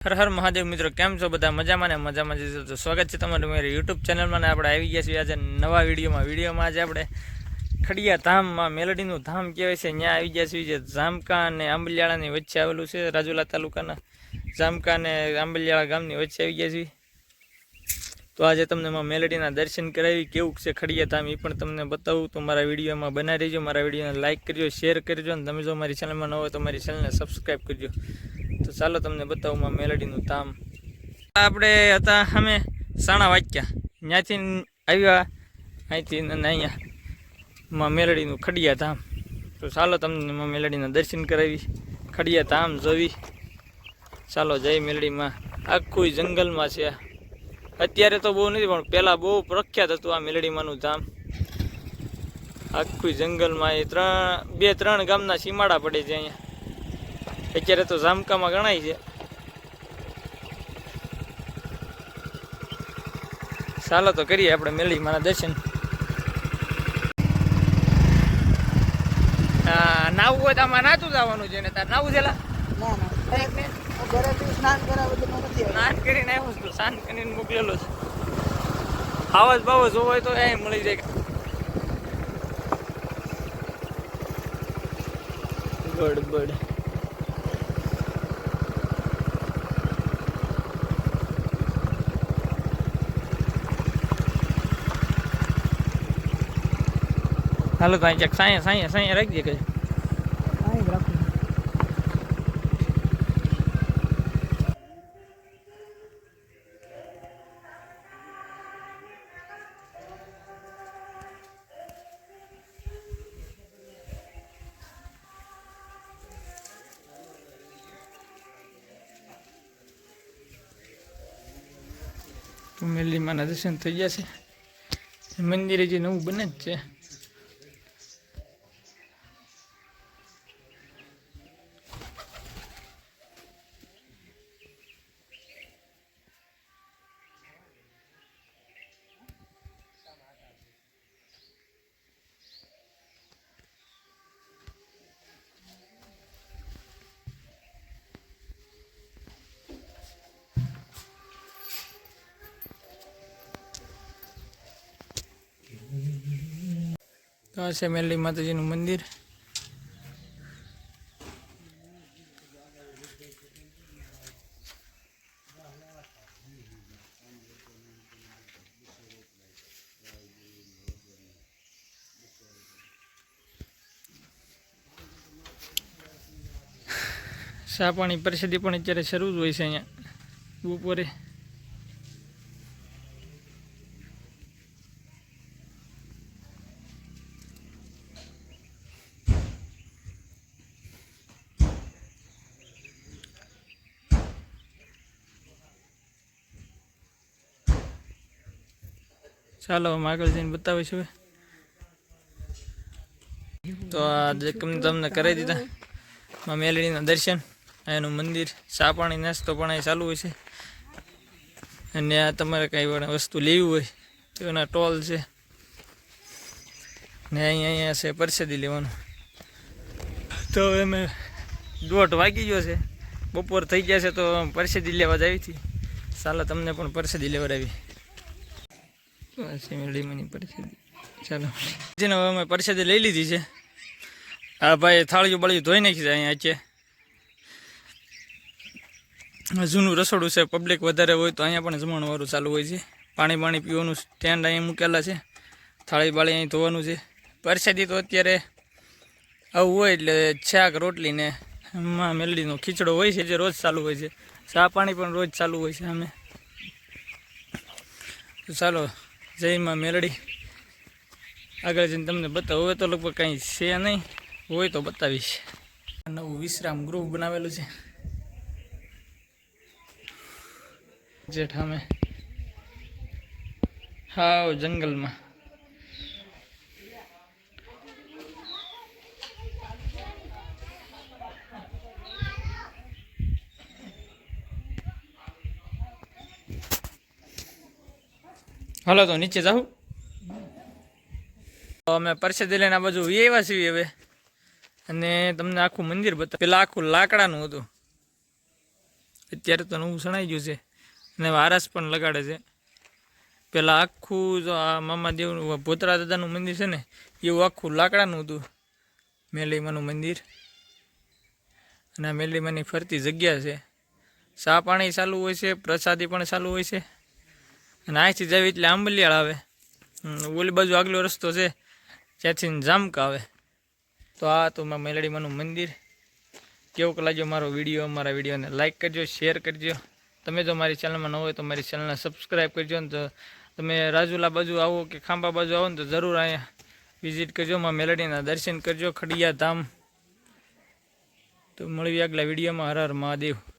હર હર મહાદેવ મિત્રો, કેમ છો બધા? મજામાં ને મજામાં જશો તો સ્વાગત છે તમારું મારી યુટ્યુબ ચેનલમાં. ને આપણે આવી ગયા છીએ આજે નવા વિડીયોમાં આજે આપણે ખડિયા ધામમાં મેલડીનું ધામ કહેવાય છે ત્યાં આવી ગયા છીએ. જે જામકા અને આંબલિયાળાની વચ્ચે આવેલું છે. રાજુલા તાલુકાના જામકા અને આંબલિયાળા ગામની વચ્ચે આવી ગયા છીએ. તો આજે તમને મેલડીના દર્શન કરાવી, કેવું છે ખડિયા ધામ એ પણ તમને બતાવું. તો મારા વિડીયોમાં બનાવી રહેજો, મારા વિડીયોને લાઇક કરજો, શેર કરજો, અને તમે જો મારી ચેનલમાં ન હોય તો મારી ચેનલને સબસ્ક્રાઈબ કરજો. તો ચાલો તમને બતાવું મેલડીનું ધામ. આપણે હતા અમે સાણા વાક્યા, ત્યાંથી આવ્યા અહીંથી અહીંયા મેલડીનું ખડિયા ધામ. તો ચાલો તમને મેલડીના દર્શન કરાવી, ખડિયા ધામ જોવી. ચાલો જય મેલડીમાં. આખું જંગલમાં છે. અત્યારે તો બહુ નથી, પણ પહેલાં બહુ પ્રખ્યાત હતું આ મેલડીમાંનું ધામ. આખું જંગલમાં એ બે ત્રણ ગામના સીમાડા પડે છે અહીંયા. અત્યારે તો જામકામાં ગણાય છે. ચાલો તો કરીએ આપણે મેલડીમાંના દર્શન. નાવું હોય તો આમાં નાતું જવાનું છે ને? તાર નાવું છે? સ્નાન કરીને આવ્યો છું, સ્નાન કરીને મોકલેલો છે. આવાજ બાવાજ હોય તો એ મળી જાય. ગડબડ હાલો તો અહીં સાંયા રાખજે કે મેલડીમાંના દર્શન થઈ ગયા છે. મંદિરે જે નવું બને જ છે. તો આ છે મેલડી માતાજીનું મંદિર. ચા પાણી પરિસ્થિતિ પણ અત્યારે શરૂ જ હોય છે અહીંયા બપોરે. ચાલો અમે આગળ જઈને બતાવીશું. તો આ તમને કરાવી દીધા મેલડીના દર્શન. એનું મંદિર, ચા પાણી નાસ્તો પણ અહીં ચાલુ હોય છે. અને આ તમારે કાંઈ વસ્તુ લેવી હોય તો એના ટોલ છે. ને અહીંયા છે પરસેદી લેવાનું. તો અમે 1:30 વાગી ગયો છે, બપોર થઈ ગયા છે. તો પરસેદી લેવા જ આવી હતી. ચાલો તમને પણ પરસેદી લેવા આવી. મેલડીમાંની પરસેદી. ચાલો જેને હવે અમે પરસેદી લઈ લીધી છે. હા ભાઈ, થાળીઓ બાળીઓ ધોઈ નાખી છે. અહીંયા છે જૂનું રસોડું છે. પબ્લિક વધારે હોય તો અહીંયા પણ જમણવાળું ચાલુ હોય છે. પાણી પીવાનું સ્ટેન્ડ અહીંયા મૂકેલા છે. થાળી બાળી અહીં ધોવાનું છે. પરસેદી તો અત્યારે આવું હોય એટલે શાક રોટલી ને એમાં મેલડીનો ખીચડો હોય છે જે રોજ ચાલુ હોય છે. ચા પાણી પણ રોજ ચાલુ હોય છે. અમે તો ચાલો જય માં મેલડી. આગળ જઈને તમને બતાવો. હવે તો લગભગ કંઈ છે નહીં, હોય તો બતાવીશ. નવું વિશ્રામ ગૃહ બનાવેલું છે જેઠામે, હાવ જંગલમાં. હાલો તો નીચે જાઉં. અમે પરસેદી લઈને આ બાજુ એવા છીએ હવે. અને તમને આખું મંદિર બતાવ. પેલા આખું લાકડાનું હતું, અત્યારે તો નવું સણાઈ ગયું છે અને આરસ પણ લગાડે છે. પહેલાં આખું જો આ મામાદેવનું ભોતરા દાદાનું મંદિર છે ને એવું આખું લાકડાનું હતું મેલીમાનું મંદિર. અને આ મેલીમાની ફરતી જગ્યા છે. ચા પાણી ચાલુ હોય છે, પ્રસાદી પણ ચાલુ હોય છે. અને અહીંથી જાવી એટલે આંબલિયાળ આવે. ઓલી બાજુ આગલો રસ્તો છે ત્યાંથી જામકા આવે. તો આ તો મેલડીમાનું મંદિર. કેવો લાગ્યો મારો વિડીયો? મારા વિડીયોને લાઇક કરજો, શેર કરજો. તમે જો મારી ચેનલમાં ન હોય તો મારી ચેનલને સબસ્ક્રાઈબ કરજો. ને તો તમે રાજુલા બાજુ આવો કે ખાંભા બાજુ આવો ને તો જરૂર અહીંયા વિઝિટ કરજો. માં મેલડીના દર્શન કરજો, ખડિયા ધામ. તો મળવી આગલા વિડીયોમાં. હર હર મહાદેવ.